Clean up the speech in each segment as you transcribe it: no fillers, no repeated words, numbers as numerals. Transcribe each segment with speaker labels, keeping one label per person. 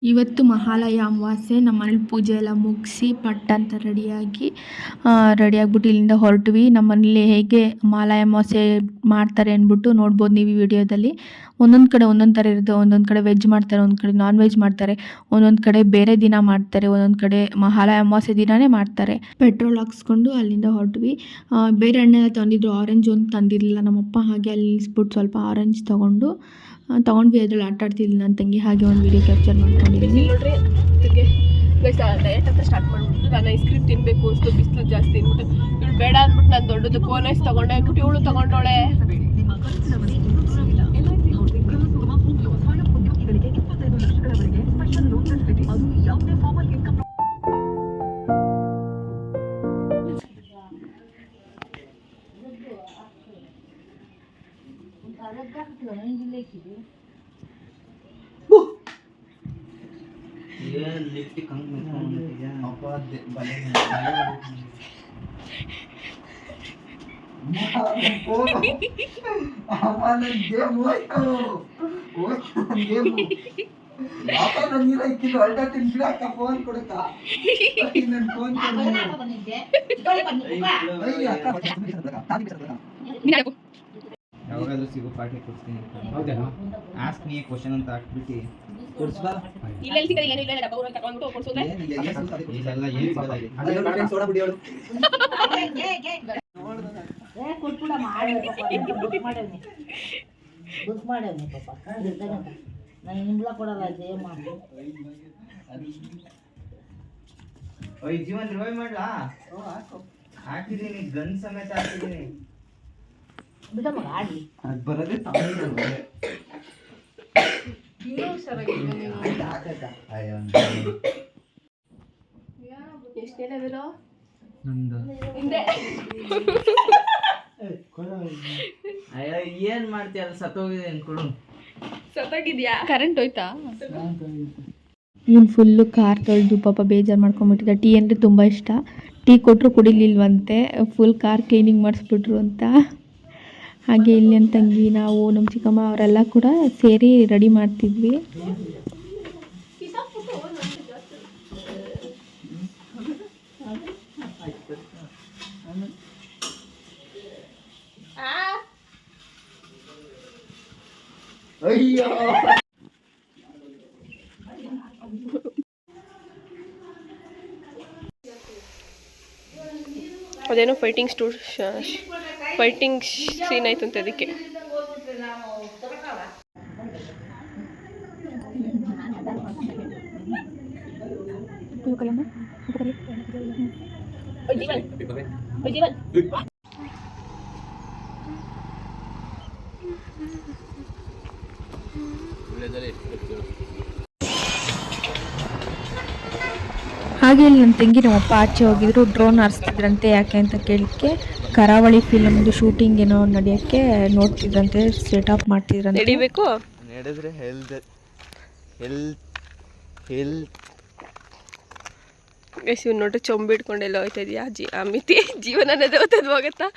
Speaker 1: ಇವತ್ತು ಮಹಾಲಯ ಅಮಾವಾಸ್ಯೆ. ನಮ್ಮ ಮನೇಲಿ ಪೂಜೆ ಎಲ್ಲ ಮುಗಿಸಿ ಪಟ್ಟ ಅಂತ ರೆಡಿಯಾಗ್ಬಿಟ್ಟು ಇಲ್ಲಿಂದ ಹೊರಟ್ವಿ. ನಮ್ಮ ಮನೇಲಿ ಹೇಗೆ ಮಹಾಲಯ ಅಮಾವಾಸ್ಯೆ ಮಾಡ್ತಾರೆ ಅಂದ್ಬಿಟ್ಟು ನೋಡ್ಬೋದು ನೀವು ಈ ವಿಡಿಯೋದಲ್ಲಿ. ಒಂದೊಂದು ಕಡೆ ಒಂದೊಂದು ಥರ ಇರುತ್ತೆ. ಒಂದೊಂದು ಕಡೆ ವೆಜ್ ಮಾಡ್ತಾರೆ, ಒಂದೊಂದು ಕಡೆ ನಾನ್ ವೆಜ್ ಮಾಡ್ತಾರೆ, ಒಂದೊಂದು ಕಡೆ ಬೇರೆ ದಿನ ಮಾಡ್ತಾರೆ, ಒಂದೊಂದು ಕಡೆ ಮಹಾಲಯ ಅಮಾವಾಸ್ಯೆ ದಿನವೇ ಮಾಡ್ತಾರೆ. ಪೆಟ್ರೋಲ್ ಹಾಕ್ಸ್ಕೊಂಡು ಅಲ್ಲಿಂದ ಹೊರಟ್ವಿ. ಬೇರೆ ಹಣ್ಣೆಲ್ಲ ತಂದಿದ್ರು, ಆರೆಂಜ್ ಒಂದು ತಂದಿರಲಿಲ್ಲ ನಮ್ಮಪ್ಪ. ಹಾಗೆ ಅಲ್ಲಿ ನಿಲ್ಲಿಸ್ಬಿಟ್ಟು ಸ್ವಲ್ಪ ಆರೆಂಜ್ ತೊಗೊಂಡ್ವಿ. ಅದ್ರಲ್ಲಿ ಆಟ ಆಡ್ತಿದ್ದಿಲ್ಲ ನನ್ನ ತಂಗಿ. ಹಾಗೆ ಒಂದು ವಿಡಿಯೋ ಕ್ಯಾಪ್ಚರ್ ಮಾಡ್ಕೊಂಡಿದ್ದೀನಿ.
Speaker 2: ನೋಡ್ರಿ ಡಯಟ್ ಅಂತ ಸ್ಟಾರ್ಟ್ ಮಾಡ್ಬಿಟ್ಟು ನಾನು ಐಸ್ ಕ್ರೀಮ್ ತಿನ್ಬೇಕು ಅಷ್ಟು ಬಿಸಿಲು ಜಾಸ್ತಿ ಅಂದ್ಬಿಟ್ಟು ಇವಳು ಬೇಡ ಅಂದ್ಬಿಟ್ಟು ನಾನು ದೊಡ್ಡದು ಕೋನ್ ಐಸ್ ತಗೊಂಡೆ ಅಂದ್ಬಿಟ್ಟು ಇವಳು ತಗೊಂಡೋಳೆ.
Speaker 3: ಯಾವಾಗಾದ್ರೂ ಸಿಗೋ ಪಾರ್ಟಿ ಕೊಡ್ತೀನಿ. ಹೌದೇನೋ? ಆಸ್ಕ್ ಮೀ ಎ ಕ್ವೆಶ್ಚನ್ ಅಂತ ಹಾಕ್ಬಿಟ್ಟು ಕೊಡ್ಸ್ಬಾ.
Speaker 2: ಇಲ್ಲ ಇಲ್ಲ ಏನು ಇಲ್ಲ ಡಬ್ಬ ಊರಲ್ಲಿ ತಗೊಂಡು ಕೊಡ್ಸೋದೆ.
Speaker 3: ಇದೆಲ್ಲ ಏನು ಸಿಗೋದಾಗಿ ಅದೆಲ್ಲ ಫ್ರೆಂಡ್ಸ್ ಸೋಡಾ ಬಿಡಿ ಅವಳು.
Speaker 4: ಕೊಟ್ಬಿಡ ಮಾಡೇವ್ನಿ ಬುಕ್ ಮಾಡೇವ್ನಿ ಪಾಪ ನಾನು ನಿಂಬಳ ಕೊಡಲ್ಲ ಅದೇ ಮಾಡಿ.
Speaker 3: ಓಯ್ ಜೀವನ್ ರಿವೈವ್ ಮಾಡ್ಲಾ? ಹಾಕಿದ್ದೀನಿ, ಗನ್ ಸಮೇತ ಹಾಕಿದ್ದೀನಿ.
Speaker 4: ಬಿಡ ಮಗ ಆಡ್ಲಿ.
Speaker 3: ಅದು ಬರೋದೇ ತಾನೇ.
Speaker 2: ಇನ್ನೂ ಸರಿಯಾಗಿದೆ ನೀವು.
Speaker 3: ಅಯ್ಯೋ
Speaker 2: ಎಷ್ಟು ಹೇಳಿದ್ರು
Speaker 3: ನಂದು
Speaker 2: ಹಿಂದೆ.
Speaker 3: ಅಯ್ಯೋ ಏನ್ ಮಾಡ್ತೀಯ? ಅದು ಸತ್ತೋಗಿದೆ ಅನ್ಕೊಡು.
Speaker 2: ಸತ್ತಾಗಿದ್ಯಾ? ಕರೆಂಟ್ ಹೋಯ್ತಾ?
Speaker 1: ಇವನು ಫುಲ್ಲು ಕಾರ್ ತೊಳೆದು ಪಾಪ ಬೇಜಾರು ಮಾಡ್ಕೊಂಬಿಟ್ಟಿದ್ದ. ಟೀ ಅಂದರೆ ತುಂಬ ಇಷ್ಟ. ಟೀ ಕೊಟ್ಟರು ಕುಡಿಲಿಲ್ವಂತೆ. ಫುಲ್ ಕಾರ್ ಕ್ಲೀನಿಂಗ್ ಮಾಡಿಸ್ಬಿಟ್ರು ಅಂತ. ಹಾಗೆ ಇಲ್ಲಿ ನನ್ನ ತಂಗಿ, ನಾವು, ನಮ್ಮ ಚಿಕ್ಕಮ್ಮ ಅವರೆಲ್ಲ ಕೂಡ ಸೇರಿ ರೆಡಿ ಮಾಡ್ತಿದ್ವಿ.
Speaker 3: ಅಯ್ಯೋ
Speaker 2: ಅದೇನೋ ಫೈಟಿಂಗ್ ಸೀನ್ ಆಯ್ತು ಅಂತ ಅದಕ್ಕೆ.
Speaker 1: ಹಾಗೆ ಇಲ್ಲಿ ನನ್ನ ತಂಗಿ ನಮ್ಮಪ್ಪ ಆಚೆ ಹೋಗಿದ್ರು. ಡ್ರೋನ್ ಹಾರಿಸ್ತಿದ್ರಂತೆ. ಯಾಕೆ ಅಂತ ಕೇಳಲಿಕ್ಕೆ ಕರಾವಳಿ ಫಿಲಮ್ದು ಶೂಟಿಂಗ್ ಏನೋ ನಡೆಯೋಕ್ಕೆ ನೋಡ್ತಿದ್ರಂತೆ, ಸೆಟ್ ಆಫ್ ಮಾಡ್ತಿದ್ರಂತೆ.
Speaker 2: ನಡಿಬೇಕು
Speaker 3: ನಡೆದ್ರೆ ಹೆಲ್ತ್
Speaker 2: ಇವ್ ನೋಡ್ರಿ ಚೊಂಬಿ ಇಟ್ಕೊಂಡೆಲ್ಲ ಹೋಯ್ತಾ ಇದೆಯಾ ಆ ಮಿತಿ ಜೀವನನೇ ಹೋಗ್ತದ ಹೋಗತ್ತಾ.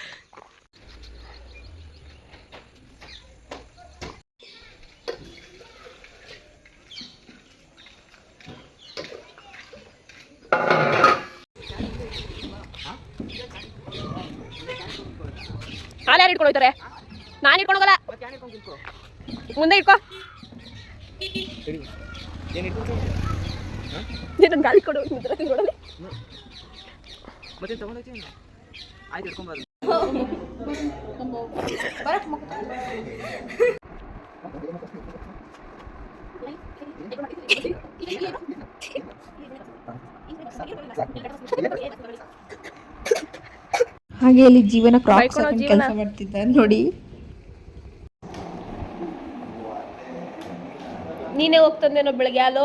Speaker 2: ಹಾಲು ಯಾರು ಇಟ್ಕೊಂಡು ಹೋಗ್ತಾರೆ? ನಾನು ಇಟ್ಕೊಂಡು ಹೋಗಲ್ಲ. ಮುಂದೆ ಇಟ್ಕೋ. ನನ್ನ ಗಾಳಿ ಕೊಡು.
Speaker 3: ಮತ್ತೆ ತಗೊಂಡೋಗ್ತೀನಿ. ಆಯ್ತು, ಇಟ್ಕೊಂಬಾರ್ದು.
Speaker 1: ಹಾಗೆ ಇಲ್ಲಿ ಜೀವನ ಕ್ರಾಪ್ಸ್ ಕೆಲಸ ಮಾಡ್ತಿದ್ದಾರೆ ನೋಡಿ.
Speaker 2: ನೀನೇ ಹೋಗ್ತಂದೇನೋ ಬೆಳಗ್ಗೆ ಹಾಲು.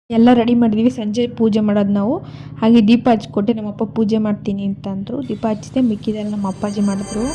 Speaker 1: ಎಲ್ಲ ರೆಡಿ ಮಾಡಿದ್ವಿ. ಸಂಜೆ ಪೂಜೆ ಮಾಡೋದು ನಾವು. ಹಾಗೆ ದೀಪ ಹಚ್ಕೊಟ್ಟೆ. ನಮ್ಮಪ್ಪ ಪೂಜೆ ಮಾಡ್ತೀನಿ ಅಂತಂದರು. ದೀಪ ಹಚ್ಚಿದೆ, ಮಿಕ್ಕಿದೆಲ್ಲ ನಮ್ಮ ಅಪ್ಪಾಜಿ ಮಾಡಿದ್ರು.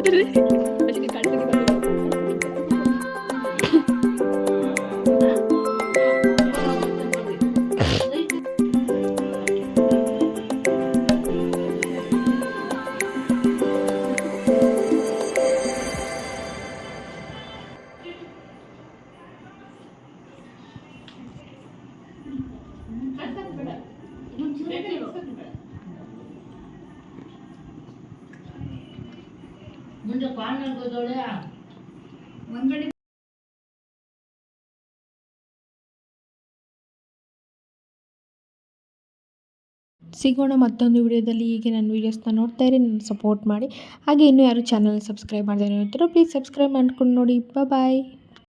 Speaker 2: ಮಾಡ್ತಾರೆ ಅಷ್ಟೇ ಕಾಣ್ತೀನಿ
Speaker 4: ಮುಂದೆ ಪಾನ್ ಹೇಳ್ಬೋದೋಳೆ
Speaker 1: ಸಿಗೋಣ ಮತ್ತೊಂದು ವಿಡಿಯೋದಲ್ಲಿ. ಹೀಗೆ ನನ್ನ ವೀಡಿಯೋಸ್ನ ನೋಡ್ತಾ ಇರಿ, ನನ್ನ ಸಪೋರ್ಟ್ ಮಾಡಿ. ಹಾಗೆ ಇನ್ನೂ ಯಾರು ಚಾನಲ್ ಸಬ್ಸ್ಕ್ರೈಬ್ ಮಾಡಿದ್ರೆ ಪ್ಲೀಸ್ ಸಬ್ಸ್ಕ್ರೈಬ್ ಮಾಡ್ಕೊಂಡು ನೋಡಿ. ಬಾಯ್.